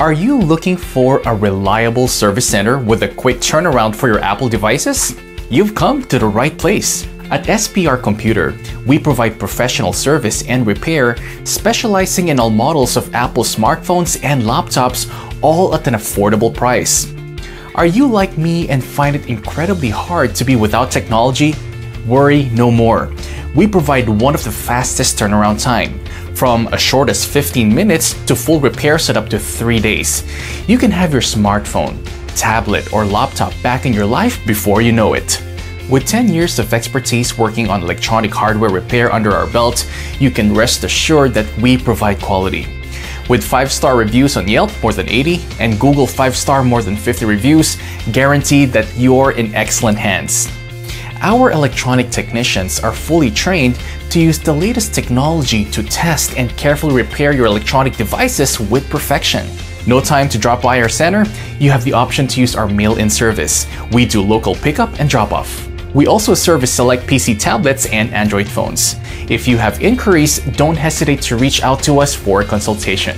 Are you looking for a reliable service center with a quick turnaround for your Apple devices? You've come to the right place. At SPR Computer, we provide professional service and repair, specializing in all models of Apple smartphones and laptops, all at an affordable price. Are you like me and find it incredibly hard to be without technology? Worry no more. We provide one of the fastest turnaround time, from as short as 15 minutes to full repairs at up to 3 days. You can have your smartphone, tablet, or laptop back in your life before you know it. With 10 years of expertise working on electronic hardware repair under our belt, you can rest assured that we provide quality. With 5-star reviews on Yelp, more than 80, and Google 5-star, more than 50 reviews, guaranteed that you're in excellent hands. Our electronic technicians are fully trained to use the latest technology to test and carefully repair your electronic devices with perfection. No time to drop by our center? You have the option to use our mail-in service. We do local pickup and drop-off. We also service select PC tablets and Android phones. If you have inquiries, don't hesitate to reach out to us for a consultation.